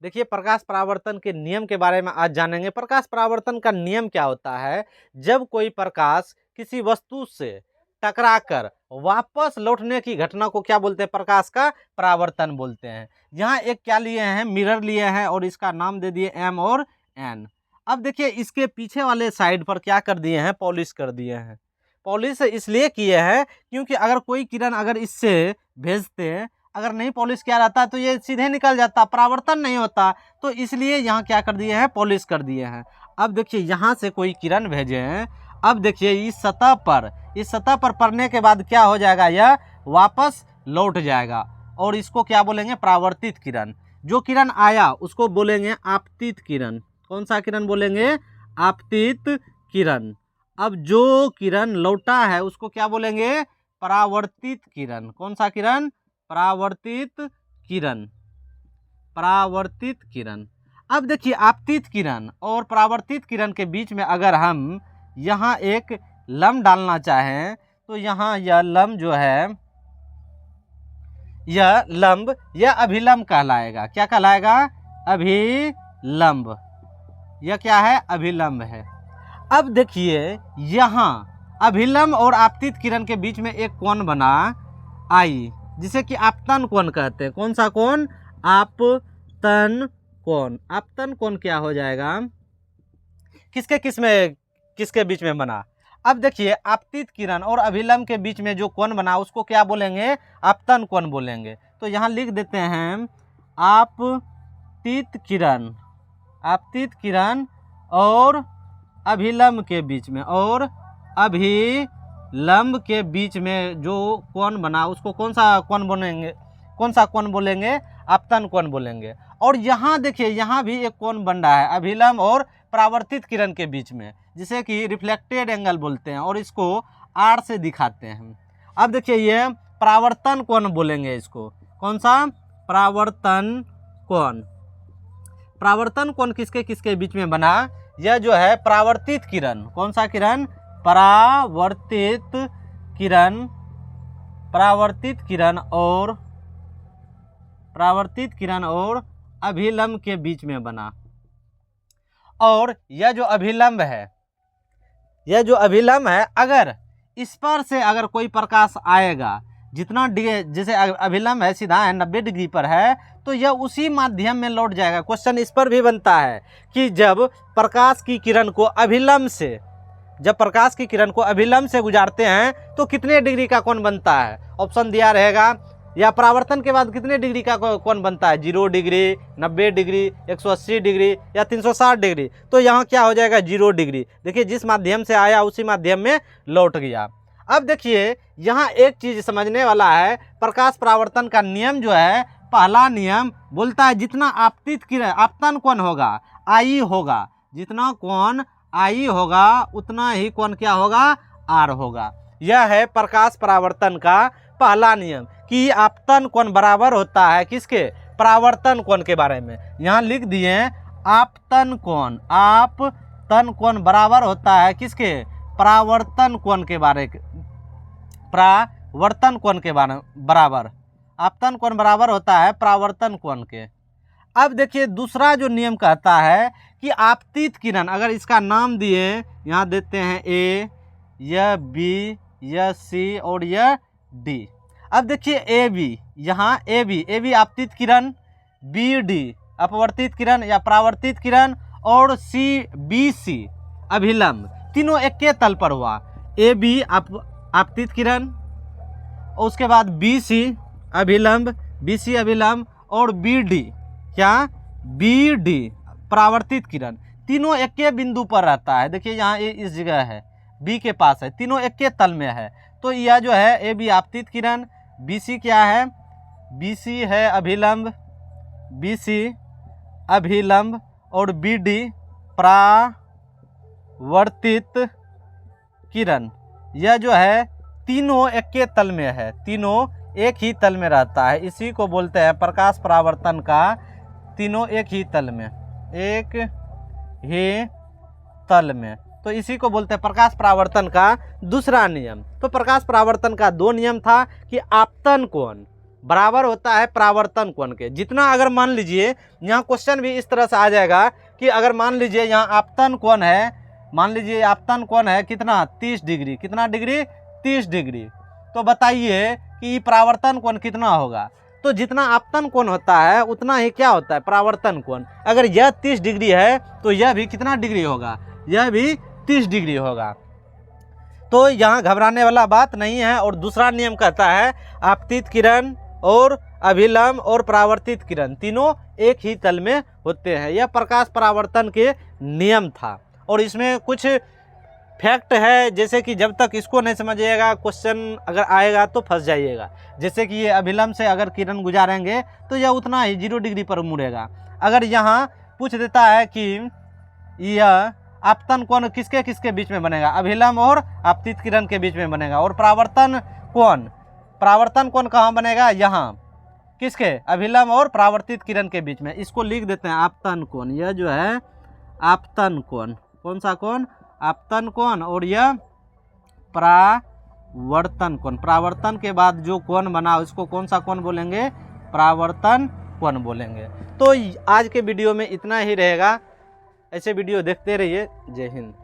देखिए प्रकाश परावर्तन के नियम के बारे में आज जानेंगे। प्रकाश परावर्तन का नियम क्या होता है? जब कोई प्रकाश किसी वस्तु से टकराकर वापस लौटने की घटना को क्या बोलते हैं? प्रकाश का परावर्तन बोलते हैं। यहाँ एक क्या लिए हैं? मिरर लिए हैं और इसका नाम दे दिए एम और एन। अब देखिए इसके पीछे वाले साइड पर क्या कर दिए हैं? पॉलिश कर दिए हैं। पॉलिश इसलिए किए हैं क्योंकि अगर कोई किरण अगर इससे भेजते हैं, अगर नहीं पॉलिश किया रहता तो ये सीधे निकल जाता, परावर्तन नहीं होता। तो इसलिए यहाँ क्या कर दिए हैं? पॉलिश कर दिए हैं। अब देखिए यहाँ से कोई किरण भेजे हैं। अब देखिए इस सतह पर पड़ने के बाद क्या हो जाएगा? यह वापस लौट जाएगा और इसको क्या बोलेंगे? परावर्तित किरण। जो किरण आया उसको बोलेंगे आपतित किरण। कौन सा किरण बोलेंगे? आपतित किरण। अब जो किरण लौटा है उसको क्या बोलेंगे? परावर्तित किरण। कौन सा किरण? परावर्तित किरण। परावर्तित किरण। अब देखिए आपतित किरण और परावर्तित किरण के बीच में अगर हम यहाँ एक लंब डालना चाहें तो यहाँ यह लंब जो है, यह अभिलंब कहलाएगा। क्या कहलाएगा? अभिलंब। यह क्या है? अभिलंब है। अब देखिए यहाँ अभिलंब और आपतित किरण के बीच में एक कोण बना आई, जिसे कि आपतन कोण कहते हैं। कौन सा कोण? आपतन कोण। आपतन कोण क्या हो जाएगा? किसके बीच में बना? अब देखिए आपतित किरण और अभिलंब के बीच में जो कोण बना उसको क्या बोलेंगे? आपतन कोण बोलेंगे। तो यहाँ लिख देते हैं आपतित किरण। आपतित किरण और अभिलंब के बीच में, और अभिलंब के बीच में जो कोण बना उसको कौन सा कोण बोलेंगे? कौन सा कोण बोलेंगे? आपतन कोण बोलेंगे। और यहाँ देखिए यहाँ भी एक कोण बन रहा है अभिलंब और परावर्तित किरण के बीच में, जिसे कि रिफ्लेक्टेड एंगल बोलते हैं और इसको आर से दिखाते हैं। अब देखिए ये परावर्तन कोण बोलेंगे इसको। कौन सा? परावर्तन कोण। परावर्तन कोण किसके बीच में बना? यह जो है परावर्तित किरण। कौन सा किरण? परावर्तित किरण। परावर्तित किरण और अभिलंब के बीच में बना। और यह जो अभिलंब है, अगर इस पर से अगर कोई प्रकाश आएगा, जितना जैसे अभिलंब है सीधा है 90 डिग्री पर है, तो यह उसी माध्यम में लौट जाएगा। क्वेश्चन इस पर भी बनता है कि जब प्रकाश की किरण को अभिलंब से गुजारते हैं तो कितने डिग्री का कोण बनता है? ऑप्शन दिया रहेगा। या परावर्तन के बाद कितने डिग्री का कोण बनता है? 0 डिग्री, 90 डिग्री, 180 डिग्री या 360 डिग्री। तो यहाँ क्या हो जाएगा? 0 डिग्री। देखिए जिस माध्यम से आया उसी माध्यम में लौट गया। अब देखिए यहाँ एक चीज समझने वाला है। प्रकाश परावर्तन का नियम जो है, पहला नियम बोलता है जितना आपतन कोण होगा, आई होगा, जितना कोण आई होगा उतना ही कोण क्या होगा? आर होगा। यह है प्रकाश परावर्तन का पहला नियम कि आपतन कोण बराबर होता है किसके? परावर्तन कोण के बारे में यहाँ लिख दिए आपतन कोण। आपतन कोण बराबर होता है किसके? परावर्तन कोण के बराबर। आपतन कोण बराबर होता है परावर्तन कोण के। अब देखिए दूसरा जो नियम कहता है कि आपतित किरण, अगर इसका नाम दिए, यहाँ देते हैं ए, यह बी, यह सी और यह डी। अब देखिए ए बी, यहाँ ए बी आपतित किरण, बी डी अपवर्तित किरण या परावर्तित किरण और सी बी सी अभिलंब, तीनों एक के तल पर हुआ। ए बी आपतित किरण और उसके बाद बी सी अभिलंब और बी डी क्या? बी डी परावर्तित किरण। तीनों एक के बिंदु पर रहता है। देखिए यहाँ इस जगह है, बी के पास है, तीनों एक के तल में है। तो यह जो है ए बी आपतित किरण, बी सी क्या है? बी सी है अभिलंब, और बी डी परावर्तित किरण। यह जो है तीनों एक के तल में है, तीनों एक ही तल में रहता है। इसी को बोलते हैं प्रकाश परावर्तन का तीनों एक ही तल में। तो इसी को बोलते हैं प्रकाश परावर्तन का दूसरा नियम। तो प्रकाश परावर्तन का 2 नियम था कि आपतन कोण बराबर होता है परावर्तन कोण के। जितना अगर मान लीजिए यहाँ क्वेश्चन भी इस तरह से आ जाएगा कि अगर मान लीजिए यहाँ आपतन कोण है, मान लीजिए आपतन कोण है कितना 30 डिग्री, कितना डिग्री 30 डिग्री, तो बताइए कि परावर्तन कोण कितना होगा। तो जितना आपतन कोण होता है उतना ही क्या होता है परावर्तन कोण। अगर यह 30 डिग्री है तो यह भी कितना डिग्री होगा, यह भी 30 डिग्री होगा। तो यहाँ घबराने वाला बात नहीं है। और दूसरा नियम कहता है आपतित किरण और अभिलंब और परावर्तित किरण तीनों एक ही तल में होते हैं। यह प्रकाश परावर्तन के नियम था। और इसमें कुछ फैक्ट है, जैसे कि जब तक इसको नहीं समझिएगा क्वेश्चन अगर आएगा तो फंस जाइएगा। जैसे कि ये अभिलंब से अगर किरण गुजारेंगे तो यह उतना ही 0 डिग्री पर मुड़ेगा। अगर यहाँ पूछ देता है कि यह आपतन कोण किसके किसके बीच में बनेगा, अभिलंब और आपतित किरण के बीच में बनेगा। और परावर्तन कोण कहाँ बनेगा, यहाँ किसके, अभिलंब और परावर्तित किरण के बीच में। इसको लिख देते हैं आपतन कोण। यह जो है आपतन कोण, कौन सा कोण, आपतन कोण। और यह परावर्तन कोण। परावर्तन के बाद जो कोण बना उसको कौन सा कोण बोलेंगे, परावर्तन कोण बोलेंगे। तो आज के वीडियो में इतना ही रहेगा। ऐसे वीडियो देखते रहिए। जय हिंद।